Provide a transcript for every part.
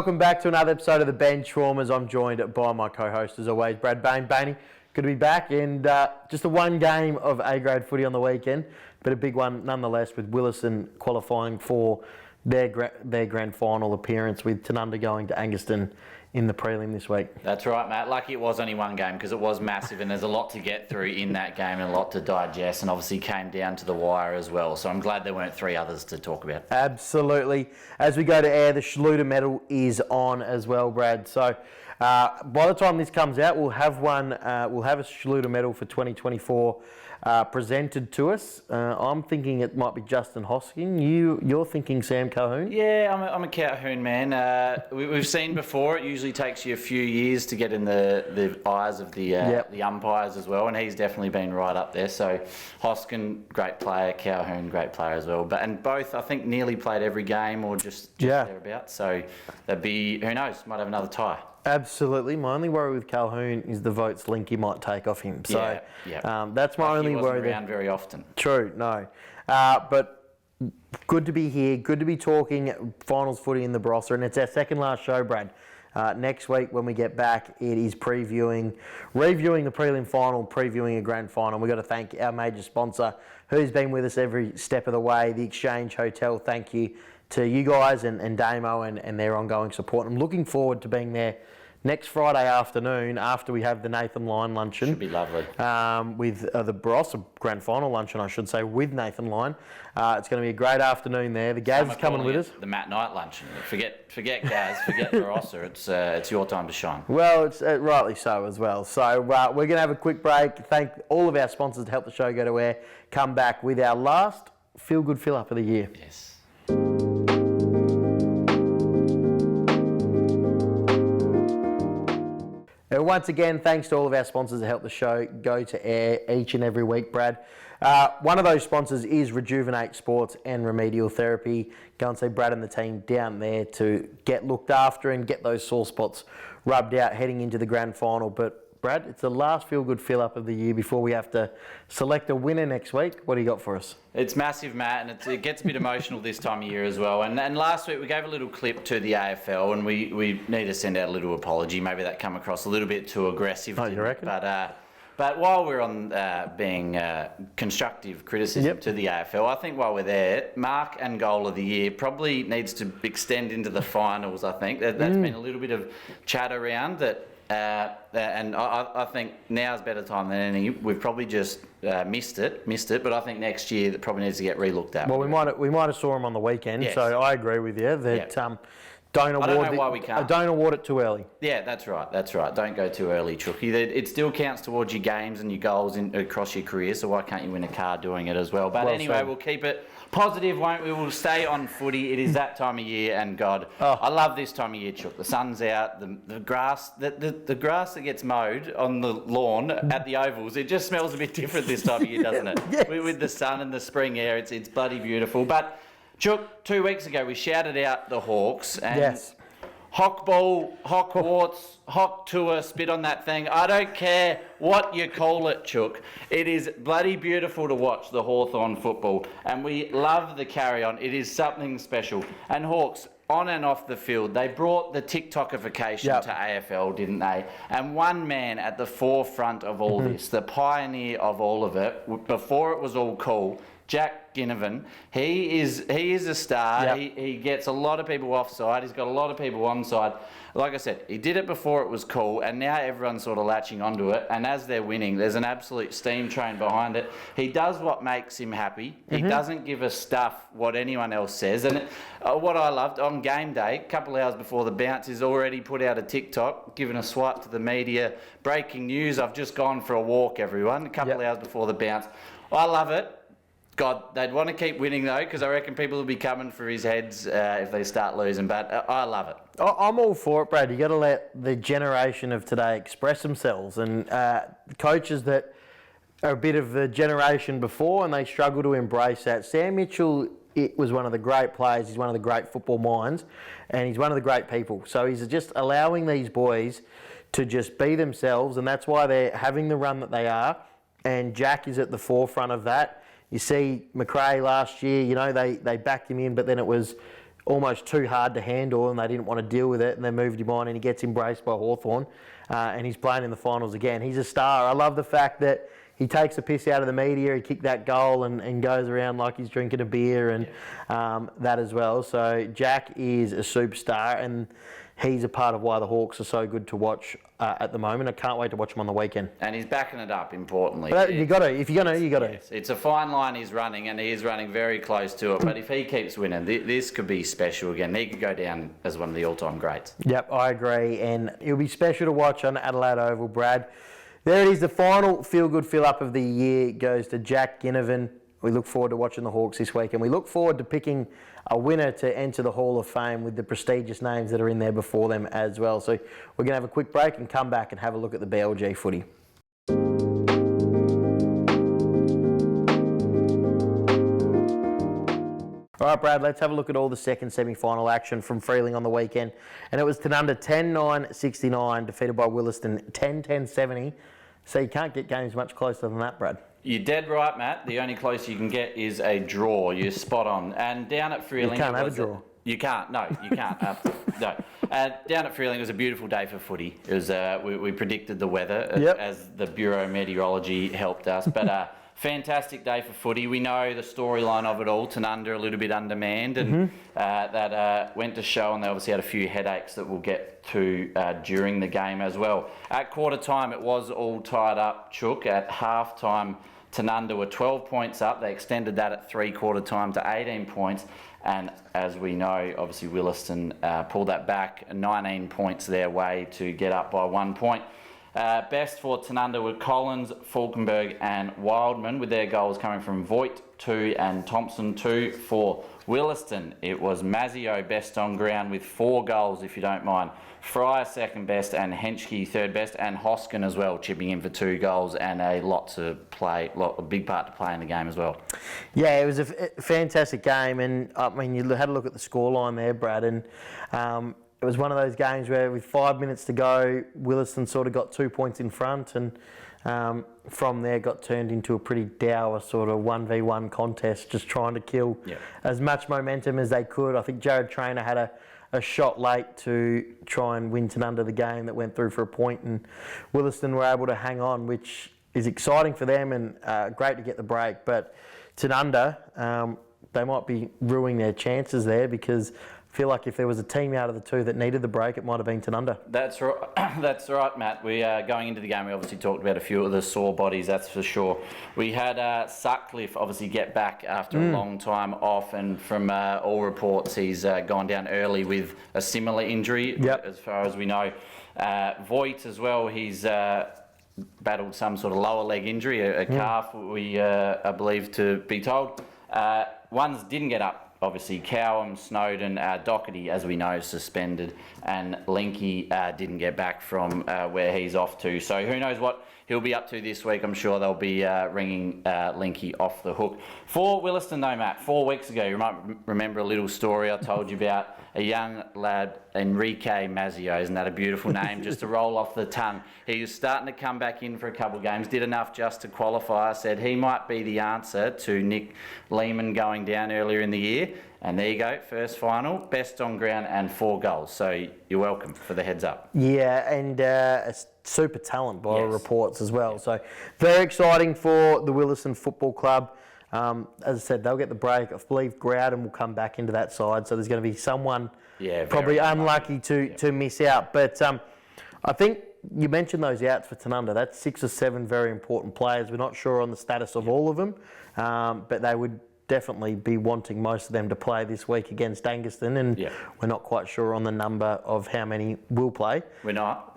Welcome back to another episode of the Benchwarmers. I'm joined by my co-host, as always, Brad Bain. Bainey, good to be back. And just a one game of A-grade footy on the weekend, but a big one nonetheless, with Williston qualifying for their grand final appearance, with Tanunda going to Angaston in the prelim this week. That's right, Matt. Lucky it was only one game because it was massive and there's a lot to get through in that game and a lot to digest, and obviously came down to the wire as well. So I'm glad there weren't three others to talk about. Absolutely. As we go to air, the Schluter medal is on as well, Brad. So by the time this comes out, we'll have one. We'll have a Schluter medal for 2024 presented to us. I'm thinking it might be Justin Hosking. You're thinking Sam Calhoun? Yeah, I'm a Calhoun man. We've seen before. It usually takes you a few years to get in the eyes of the umpires as well, and he's definitely been right up there. So Hoskin, great player. Calhoun, great player as well. And both, I think, nearly played every game or just thereabouts. So that'd be, who knows, might have another tie. Absolutely. My only worry with Calhoun is the votes Linky might take off him. So that's my only worry. He wasn't around very often. True, no. But good to be here. Good to be talking finals footy in the Barossa. And it's our second last show, Brad. Next week when we get back, it is reviewing the prelim final, previewing a grand final. We've got to thank our major sponsor who's been with us every step of the way, the Exchange Hotel. Thank you to you guys and Damo and their ongoing support. I'm looking forward to being there next Friday afternoon after we have the Nathan Lyon luncheon. Should be lovely. With the Barossa grand final luncheon, I should say, with Nathan Lyon. It's going to be a great afternoon there. The Gaz is coming with us. The Matt Knight luncheon. Forget Gaz, forget Barossa. It's your time to shine. Well, it's rightly so as well. So we're going to have a quick break. Thank all of our sponsors to help the show go to air. Come back with our last feel-good fill-up of the year. Yes. Once again, thanks to all of our sponsors that help the show go to air each and every week, Brad. One of those sponsors is Rejuvenate Sports and Remedial Therapy. Go and see Brad and the team down there to get looked after and get those sore spots rubbed out heading into the grand final. But Brad, it's the last feel-good fill-up of the year before we have to select a winner next week. What do you got for us? It's massive, Matt, and it gets a bit emotional this time of year as well. And last week we gave a little clip to the AFL, and we need to send out a little apology. Maybe that come across a little bit too aggressive. Oh, you reckon? But while we're on being constructive criticism to the AFL, I think while we're there, mark and goal of the year probably needs to extend into the finals, I think. That's been a little bit of chat around that. And I think now's a better time than any. We've probably just missed it, but I think next year that probably needs to get re-looked at. Well, we might have saw him on the weekend, so I agree with you that don't award it too early. Yeah, that's right. Don't go too early, Chooky. It still counts towards your games and your goals across your career, so why can't you win a car doing it as well? But anyway, we'll keep it positive, won't we? We'll stay on footy. It is that time of year, and God, I love this time of year, Chook. The sun's out, the grass, the grass that gets mowed on the lawn at the ovals, it just smells a bit different this time of year, doesn't it? Yes. With the sun and the spring air, it's bloody beautiful. But Chook, 2 weeks ago we shouted out the Hawks and Hock ball, Hock warts, Hock tour, spit on that thing. I don't care what you call it, Chook. It is bloody beautiful to watch the Hawthorn football, and we love the carry-on. It is something special. And Hawks, on and off the field, they brought the TikTokification to AFL, didn't they? And one man at the forefront of all this, the pioneer of all of it, before it was all cool, Jack Ginnivan, he is a star. He gets a lot of people offside. He's got a lot of people onside. Like I said, he did it before it was cool, and now everyone's sort of latching onto it. And as they're winning, there's an absolute steam train behind it. He does what makes him happy. He doesn't give a stuff what anyone else says. And what I loved, on game day, a couple of hours before the bounce, he's already put out a TikTok, given a swipe to the media. Breaking news, I've just gone for a walk, everyone. A couple of hours before the bounce. I love it. God, they'd want to keep winning though, because I reckon people will be coming for his heads if they start losing. But I love it. I'm all for it, Brad. You got to let the generation of today express themselves, and coaches that are a bit of the generation before and they struggle to embrace that. Sam Mitchell, it was one of the great players. He's one of the great football minds, and he's one of the great people. So he's just allowing these boys to just be themselves, and that's why they're having the run that they are. And Jack is at the forefront of that. You see McRae last year, you know, they backed him in, but then it was almost too hard to handle, and they didn't want to deal with it, and they moved him on, and he gets embraced by Hawthorn, and he's playing in the finals again. He's a star. I love the fact that he takes the piss out of the media. He kicked that goal and goes around like he's drinking a beer and that as well. So Jack is a superstar, and he's a part of why the Hawks are so good to watch at the moment. I can't wait to watch him on the weekend. And he's backing it up, importantly. But you got to. If you're going to, you got to. Yes, it's a fine line he's running, and he is running very close to it. But if he keeps winning, this could be special again. He could go down as one of the all-time greats. Yep, I agree. And it'll be special to watch on Adelaide Oval, Brad. There it is. The final feel-good fill-up of the year goes to Jack Ginnivan. We look forward to watching the Hawks this week, and we look forward to picking a winner to enter the Hall of Fame with the prestigious names that are in there before them as well. So we're going to have a quick break and come back and have a look at the BLG footy. All right, Brad, let's have a look at all the second semi-final action from Freeling on the weekend. And it was Tanunda 10-9-69, defeated by Williston 10-10-70. So you can't get games much closer than that, Brad. You're dead right, Matt. The only closer you can get is a draw. You're spot on. And down at Freeling... You can't have a draw. You can't. No, you can't. No. Down at Freeling, it was a beautiful day for footy. It was. We predicted the weather as the Bureau of Meteorology helped us. But fantastic day for footy. We know the storyline of it all. Tanunda a little bit undermanned, and that went to show, and they obviously had a few headaches that we'll get to during the game as well. At quarter time, it was all tied up, Chook. At half time, Tanunda were 12 points up. They extended that at three-quarter time to 18 points. And as we know, obviously Williston pulled that back 19 points their way to get up by 1 point. Best for Tanunda were Collins, Falkenberg and Wildman, with their goals coming from Voigt 2 and Thompson 2. For Williston, it was Mazzio best on ground with 4 goals, if you don't mind. Fryer second best and Henschke third best, and Hoskin as well, chipping in for 2 goals and a big part to play in the game as well. Yeah, it was a fantastic game, and I mean, you had a look at the scoreline there, Brad, and it was one of those games where with 5 minutes to go, Williston sort of got 2 points in front, and from there got turned into a pretty dour sort of 1v1 contest, just trying to kill as much momentum as they could. I think Jared Traynor had a shot late to try and win Tanunda the game that went through for a point, and Williston were able to hang on, which is exciting for them and great to get the break. But Tanunda, they might be ruining their chances there, because I feel like if there was a team out of the two that needed the break, it might have been Tanunda. That's right, that's right, Matt. We going into the game, we obviously talked about a few of the sore bodies, that's for sure. We had Sutcliffe obviously get back after a long time off, and from all reports, he's gone down early with a similar injury, as far as we know. Voigt as well, he's battled some sort of lower leg injury, a calf, we are believed to be told. Ones didn't get up. Obviously, Cowham, Snowden, Doherty, as we know, suspended, and Linky didn't get back from where he's off to. So who knows what he'll be up to this week. I'm sure they'll be ringing Linky off the hook. For Williston, though, Matt, 4 weeks ago, you might remember a little story I told you about a young lad, Enrique Mazzio. Isn't that a beautiful name, just to roll off the tongue? He was starting to come back in for a couple of games, did enough just to qualify. I said he might be the answer to Nick Lehman going down earlier in the year. And there you go, first final, best on ground and 4 goals. So you're welcome for the heads up. Yeah, and a super talent by reports as well. So very exciting for the Williston Football Club. As I said, they'll get the break. I believe Growden will come back into that side. So there's going to be someone probably unlucky to miss out. But I think you mentioned those outs for Tanunda. That's 6 or 7 very important players. We're not sure on the status of all of them, but they would definitely be wanting most of them to play this week against Anguston, and we're not quite sure on the number of how many will play. We're not.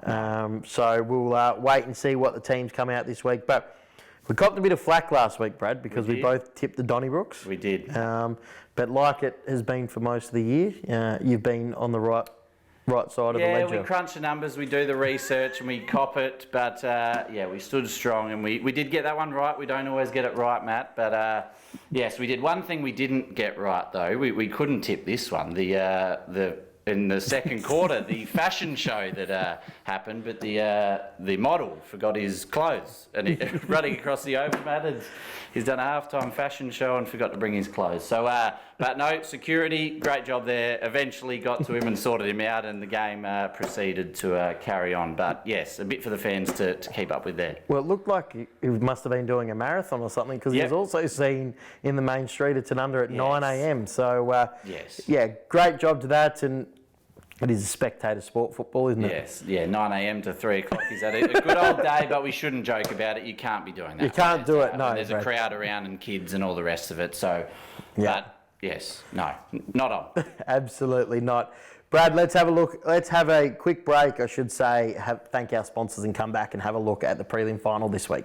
So we'll wait and see what the teams come out this week. But we copped a bit of flack last week, Brad, because we both tipped the Donnybrooks. We did. But like it has been for most of the year, you've been on the right side of the ledger. Yeah, we crunch the numbers, we do the research and we cop it, but we stood strong, and we did get that one right. We don't always get it right, Matt, but yes, we did. One thing we didn't get right though, we couldn't tip this one, the in the second quarter, the fashion show that happened, but the model forgot his clothes and running across the oval mat. He's done a halftime fashion show and forgot to bring his clothes. So, but no, security, great job there. Eventually got to him and sorted him out, and the game proceeded to carry on. But yes, a bit for the fans to keep up with there. Well, it looked like he must have been doing a marathon or something, because he was also seen in the main street at Tanunda at 9 a.m. So, yeah, great job to that. And it is a spectator sport, football, isn't it? Yes, yeah, 9 a.m. to 3 o'clock is that a good old day, but we shouldn't joke about it. You can't be doing that. You can't do it, no. There's a crowd around and kids and all the rest of it, so, but yes, no, not on. Absolutely not. Brad, let's have a look. Let's have a quick break, I should say, thank our sponsors and come back and have a look at the prelim final this week.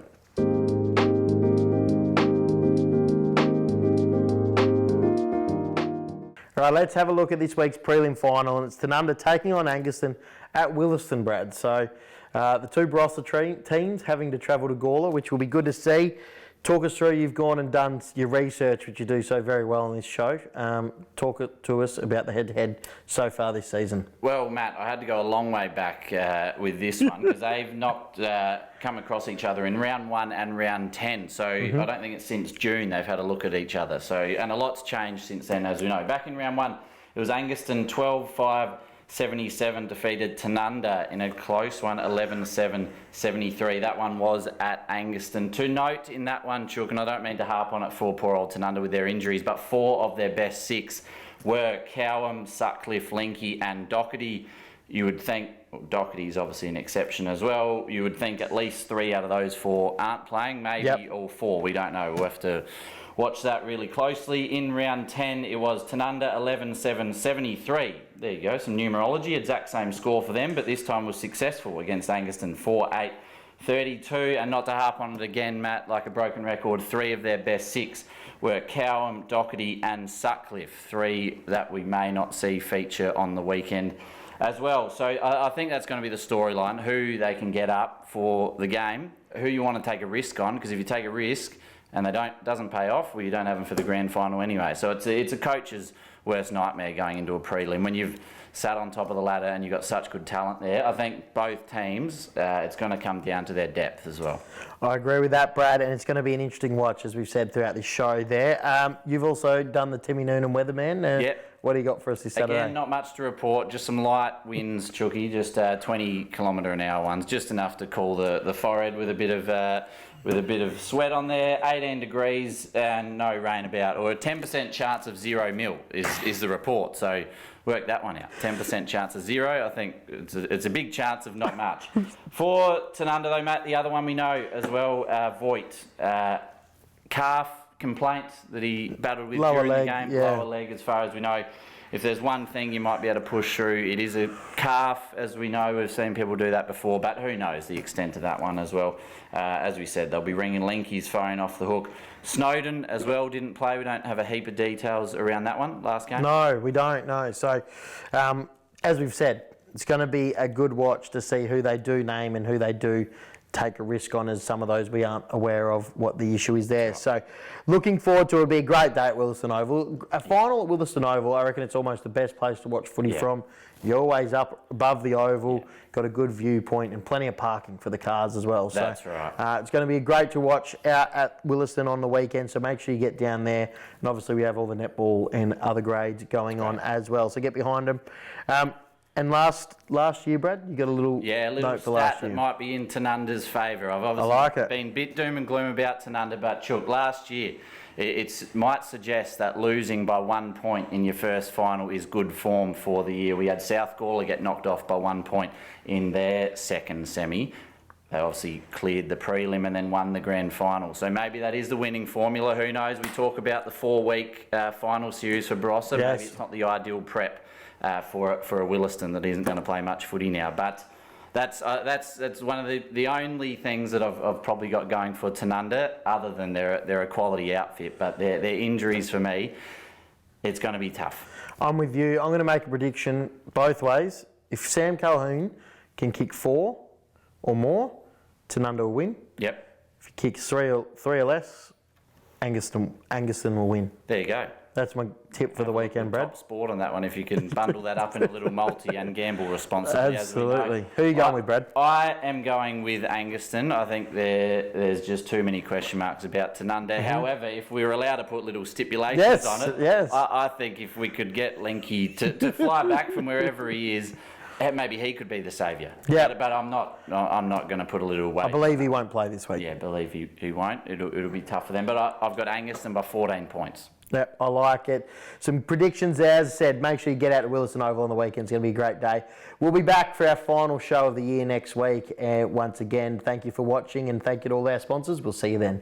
All right, let's have a look at this week's prelim final, and it's Tanunda taking on Angaston at Williston, Brad. So the two Barossa teams having to travel to Gawler, which will be good to see. Talk us through, you've gone and done your research, which you do so very well on this show. Talk to us about the head-to-head so far this season. Well, Matt, I had to go a long way back with this one because they've not come across each other in round 1 and round 10. So I don't think it's since June they've had a look at each other. So, and a lot's changed since then, as we know. Back in round 1, it was Angaston 12-5-77 defeated Tanunda in a close one, 11-7-73. That one was at Angaston. To note in that one, Chook, and I don't mean to harp on it for poor old Tanunda with their injuries, but 4 of their best 6 were Cowham, Sutcliffe, Linky and Doherty. You would think, well, Doherty's obviously an exception as well, you would think at least 3 out of those 4 aren't playing, maybe all 4, we don't know. We'll have to watch that really closely. In round 10, it was Tanunda 11-7-73. There you go, some numerology, exact same score for them, but this time was successful against Angaston 4-8-32. And not to harp on it again, Matt, like a broken record, 3 of their best 6 were Cowham, Doherty and Sutcliffe, 3 that we may not see feature on the weekend as well. So I think that's going to be the storyline, who they can get up for the game, who you want to take a risk on, because if you take a risk and they doesn't pay off, well, you don't have them for the grand final anyway. So it's a coach's worst nightmare going into a prelim. When you've sat on top of the ladder and you've got such good talent there, I think both teams, it's going to come down to their depth as well. I agree with that, Brad, and it's going to be an interesting watch, as we've said throughout this show there. You've also done the Timmy Noonan Weatherman. Yep. What do you got for us this Saturday? Again, not much to report, just some light winds, Chooky, just 20 km/h ones, just enough to cool the forehead with a bit of sweat on there. 18 degrees and no rain about, or a 10% chance of 0 mil is the report. So work that one out. 10% chance of 0. I think it's a big chance of not much. For Tanunda though, Matt, the other one we know as well, Voigt, calf complaint that he battled with during the game, lower leg as far as we know. If there's one thing you might be able to push through, it is a calf, as we know. We've seen people do that before, but who knows the extent of that one as well. As we said, they'll be ringing Linky's phone off the hook. Snowden as well didn't play. We don't have a heap of details around that one last game. No, we don't, no. So, as we've said, it's going to be a good watch to see who they do name and who they do take a risk on, as some of those we aren't aware of what the issue is there. So looking forward to it. It'll be a great day at Williston Oval. A final at Williston Oval, I reckon it's almost the best place to watch footy from. You're always up above the oval, got a good viewpoint and plenty of parking for the cars as well. That's right. It's going to be great to watch out at Williston on the weekend, so make sure you get down there. And obviously we have all the netball and other grades going on as well, so get behind them. And last year, Brad, you got a little note for last stat year. that might be in Tanunda's favour. I've obviously been a bit doom and gloom about Tanunda, but Chook, last year it might suggest that losing by 1 point in your first final is good form for the year. We had South Gawler get knocked off by 1 point in their second semi. They obviously cleared the prelim and then won the grand final. So maybe that is the winning formula. Who knows? We talk about the 4-week final series for Barossa. Yes. Maybe it's not the ideal prep for a Williston that isn't going to play much footy now. But that's one of the only things that I've probably got going for Tanunda, other than they're a quality outfit. But their injuries for me, it's going to be tough. I'm with you. I'm going to make a prediction both ways. If Sam Calhoun can kick 4 or more, Tanunda will win. Yep. If he kicks 3 or less, Angaston will win. There you go. That's my tip for the weekend, Brad. Top sport on that one if you can bundle that up in a little multi and gamble responsibly. Absolutely. Who are you going with, Brad? I am going with Anguston. I think there's just too many question marks about Tanunda. However, if we were allowed to put little stipulations on it, I think if we could get Linky to fly back from wherever he is, maybe he could be the saviour. Yeah. But I'm not going to put a little weight. I believe he won't play this week. Yeah, believe he won't. It'll be tough for them. But I've got Anguston by 14 points. Yeah, I like it. Some predictions there. As I said, make sure you get out to Williston Oval on the weekend. It's going to be a great day. We'll be back for our final show of the year next week. Once again, thank you for watching and thank you to all our sponsors. We'll see you then.